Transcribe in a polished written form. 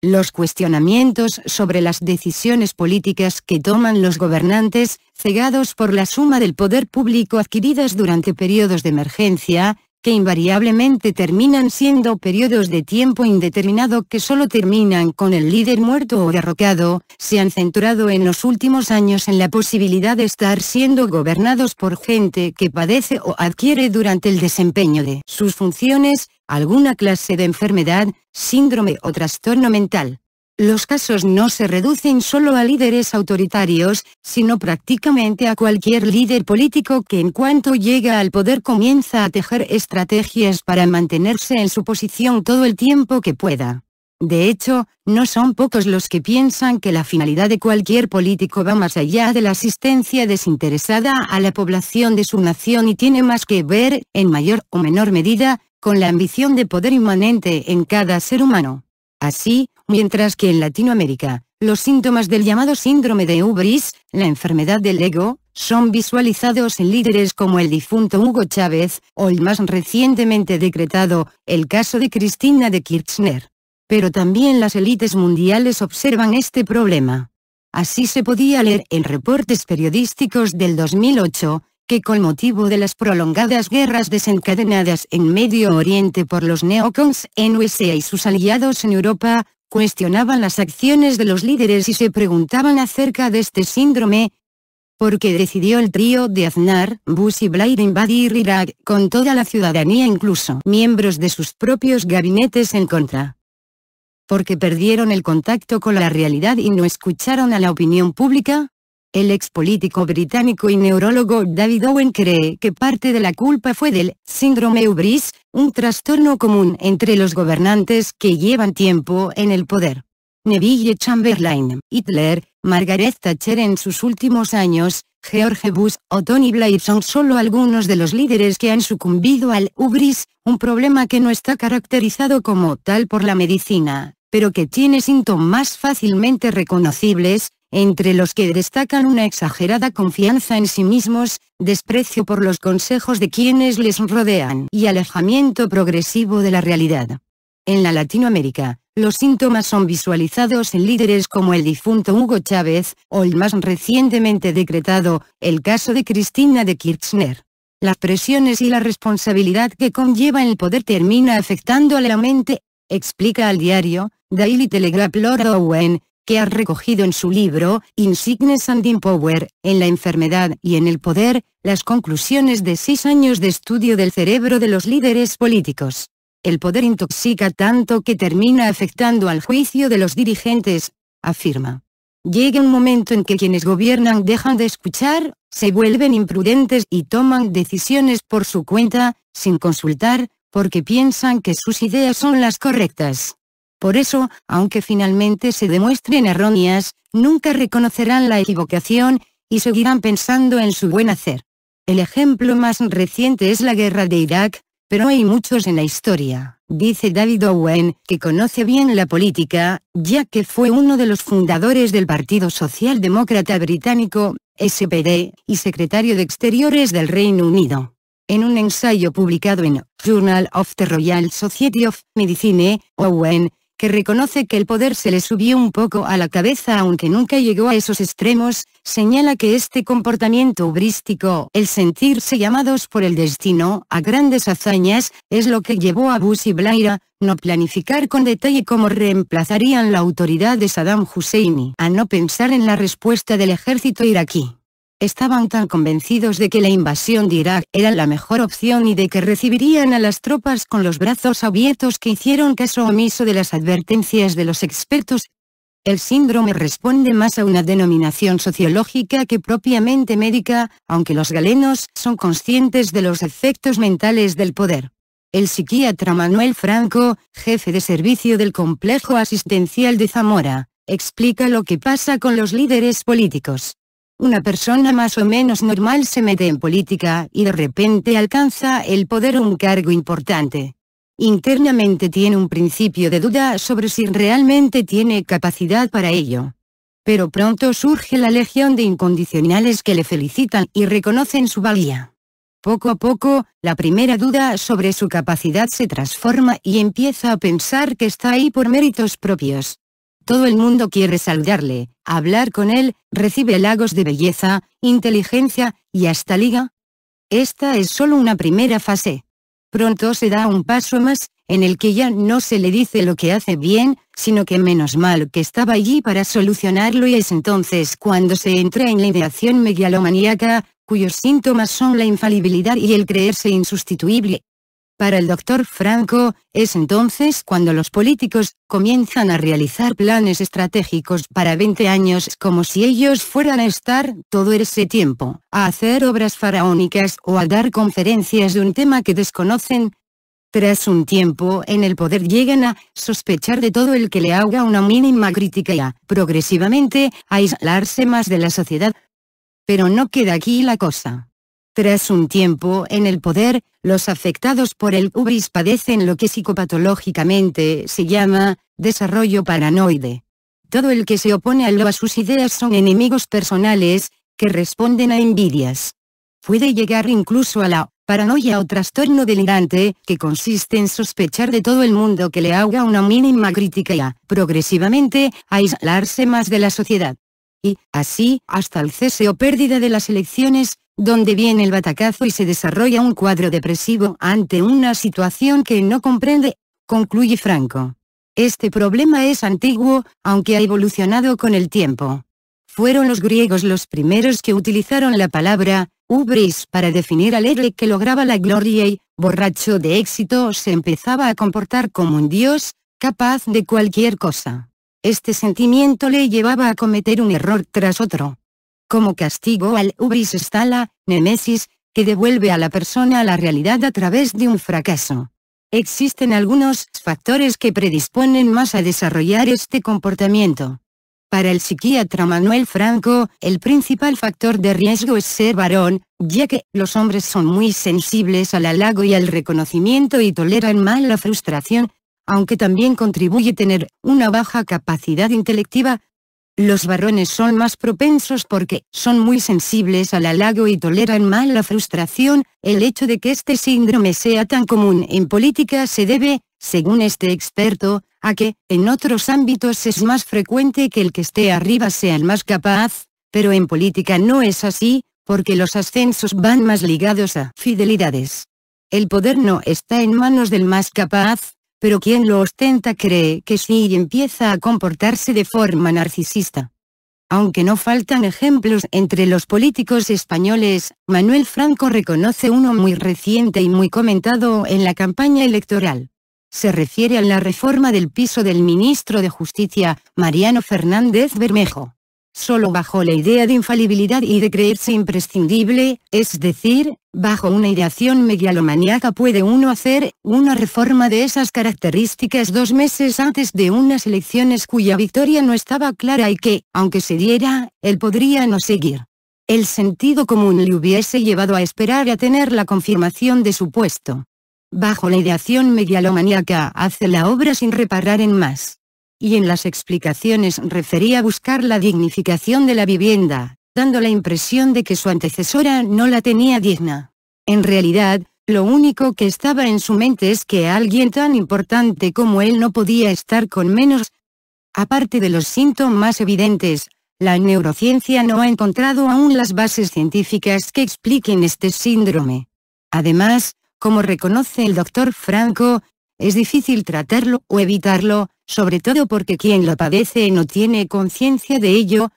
Los cuestionamientos sobre las decisiones políticas que toman los gobernantes, cegados por la suma del poder público adquiridas durante periodos de emergencia, que invariablemente terminan siendo periodos de tiempo indeterminado que solo terminan con el líder muerto o derrocado, se han centrado en los últimos años en la posibilidad de estar siendo gobernados por gente que padece o adquiere durante el desempeño de sus funciones alguna clase de enfermedad, síndrome o trastorno mental. Los casos no se reducen solo a líderes autoritarios, sino prácticamente a cualquier líder político que en cuanto llega al poder comienza a tejer estrategias para mantenerse en su posición todo el tiempo que pueda. De hecho, no son pocos los que piensan que la finalidad de cualquier político va más allá de la asistencia desinteresada a la población de su nación y tiene más que ver, en mayor o menor medida, con la ambición de poder inmanente en cada ser humano. Así, mientras que en Latinoamérica, los síntomas del llamado síndrome de hubris, la enfermedad del ego, son visualizados en líderes como el difunto Hugo Chávez, o el más recientemente decretado, el caso de Cristina de Kirchner. Pero también las élites mundiales observan este problema. Así se podía leer en reportes periodísticos del 2008, que con motivo de las prolongadas guerras desencadenadas en Medio Oriente por los neocons en USA y sus aliados en Europa, cuestionaban las acciones de los líderes y se preguntaban acerca de este síndrome, porque decidió el trío de Aznar, Bush y Blair invadir Irak, con toda la ciudadanía incluso miembros de sus propios gabinetes en contra. Porque perdieron el contacto con la realidad y no escucharon a la opinión pública. El ex político británico y neurólogo David Owen cree que parte de la culpa fue del síndrome hubris, un trastorno común entre los gobernantes que llevan tiempo en el poder. Neville Chamberlain, Hitler, Margaret Thatcher en sus últimos años, George Bush o Tony Blair son solo algunos de los líderes que han sucumbido al hubris, un problema que no está caracterizado como tal por la medicina, pero que tiene síntomas fácilmente reconocibles, entre los que destacan una exagerada confianza en sí mismos, desprecio por los consejos de quienes les rodean y alejamiento progresivo de la realidad. En la Latinoamérica, los síntomas son visualizados en líderes como el difunto Hugo Chávez, o el más recientemente decretado, el caso de Cristina de Kirchner. Las presiones y la responsabilidad que conlleva el poder termina afectando a la mente, explica al diario Daily Telegraph Lord Owen, que ha recogido en su libro, In Sickness and in Power, en la enfermedad y en el poder, las conclusiones de 6 años de estudio del cerebro de los líderes políticos. El poder intoxica tanto que termina afectando al juicio de los dirigentes, afirma. Llega un momento en que quienes gobiernan dejan de escuchar, se vuelven imprudentes y toman decisiones por su cuenta, sin consultar, porque piensan que sus ideas son las correctas. Por eso, aunque finalmente se demuestren erróneas, nunca reconocerán la equivocación, y seguirán pensando en su buen hacer. El ejemplo más reciente es la guerra de Irak, pero hay muchos en la historia, dice David Owen, que conoce bien la política, ya que fue uno de los fundadores del Partido Socialdemócrata Británico, SPD, y secretario de Exteriores del Reino Unido. En un ensayo publicado en Journal of the Royal Society of Medicine, Owen, que reconoce que el poder se le subió un poco a la cabeza aunque nunca llegó a esos extremos, señala que este comportamiento hubrístico, el sentirse llamados por el destino a grandes hazañas, es lo que llevó a Bush y Blair a no planificar con detalle cómo reemplazarían la autoridad de Saddam Hussein y a no pensar en la respuesta del ejército iraquí. Estaban tan convencidos de que la invasión de Irak era la mejor opción y de que recibirían a las tropas con los brazos abiertos que hicieron caso omiso de las advertencias de los expertos. El síndrome responde más a una denominación sociológica que propiamente médica, aunque los galenos son conscientes de los efectos mentales del poder. El psiquiatra Manuel Franco, jefe de servicio del Complejo Asistencial de Zamora, explica lo que pasa con los líderes políticos. Una persona más o menos normal se mete en política y de repente alcanza el poder o un cargo importante. Internamente tiene un principio de duda sobre si realmente tiene capacidad para ello. Pero pronto surge la legión de incondicionales que le felicitan y reconocen su valía. Poco a poco, la primera duda sobre su capacidad se transforma y empieza a pensar que está ahí por méritos propios. Todo el mundo quiere saludarle, hablar con él, recibe halagos de belleza, inteligencia, y hasta liga. Esta es solo una primera fase. Pronto se da un paso más, en el que ya no se le dice lo que hace bien, sino que menos mal que estaba allí para solucionarlo, y es entonces cuando se entra en la ideación megalomaníaca, cuyos síntomas son la infalibilidad y el creerse insustituible. Para el doctor Franco, es entonces cuando los políticos comienzan a realizar planes estratégicos para 20 años como si ellos fueran a estar todo ese tiempo, a hacer obras faraónicas o a dar conferencias de un tema que desconocen. Tras un tiempo en el poder llegan a sospechar de todo el que le haga una mínima crítica y a, progresivamente, a aislarse más de la sociedad. Pero no queda aquí la cosa. Tras un tiempo en el poder, los afectados por el hubris padecen lo que psicopatológicamente se llama desarrollo paranoide. Todo el que se opone a sus ideas son enemigos personales, que responden a envidias. Puede llegar incluso a la paranoia o trastorno delirante, que consiste en sospechar de todo el mundo que le haga una mínima crítica y a, progresivamente, aislarse más de la sociedad. Y, así, hasta el cese o pérdida de las elecciones, donde viene el batacazo y se desarrolla un cuadro depresivo ante una situación que no comprende, concluye Franco. Este problema es antiguo, aunque ha evolucionado con el tiempo. Fueron los griegos los primeros que utilizaron la palabra hubris para definir al héroe que lograba la gloria y, borracho de éxito, se empezaba a comportar como un dios, capaz de cualquier cosa. Este sentimiento le llevaba a cometer un error tras otro. Como castigo al hubris está la némesis, que devuelve a la persona a la realidad a través de un fracaso. Existen algunos factores que predisponen más a desarrollar este comportamiento. Para el psiquiatra Manuel Franco, el principal factor de riesgo es ser varón, ya que los hombres son muy sensibles al halago y al reconocimiento y toleran mal la frustración, aunque también contribuye tener una baja capacidad intelectiva. Los varones son más propensos porque son muy sensibles al halago y toleran mal la frustración. El hecho de que este síndrome sea tan común en política se debe, según este experto, a que, en otros ámbitos es más frecuente que el que esté arriba sea el más capaz, pero en política no es así, porque los ascensos van más ligados a fidelidades. El poder no está en manos del más capaz, pero quien lo ostenta cree que sí y empieza a comportarse de forma narcisista. Aunque no faltan ejemplos entre los políticos españoles, Manuel Franco reconoce uno muy reciente y muy comentado en la campaña electoral. Se refiere a la reforma del piso del ministro de Justicia, Mariano Fernández Bermejo. Solo bajo la idea de infalibilidad y de creerse imprescindible, es decir, bajo una ideación megalomaníaca, puede uno hacer una reforma de esas características 2 meses antes de unas elecciones cuya victoria no estaba clara y que, aunque se diera, él podría no seguir. El sentido común le hubiese llevado a esperar a tener la confirmación de su puesto. Bajo la ideación megalomaníaca hace la obra sin reparar en más. Y en las explicaciones refería a buscar la dignificación de la vivienda, dando la impresión de que su antecesora no la tenía digna. En realidad, lo único que estaba en su mente es que alguien tan importante como él no podía estar con menos. Aparte de los síntomas evidentes, la neurociencia no ha encontrado aún las bases científicas que expliquen este síndrome. Además, como reconoce el doctor Franco, es difícil tratarlo o evitarlo, sobre todo porque quien lo padece no tiene conciencia de ello,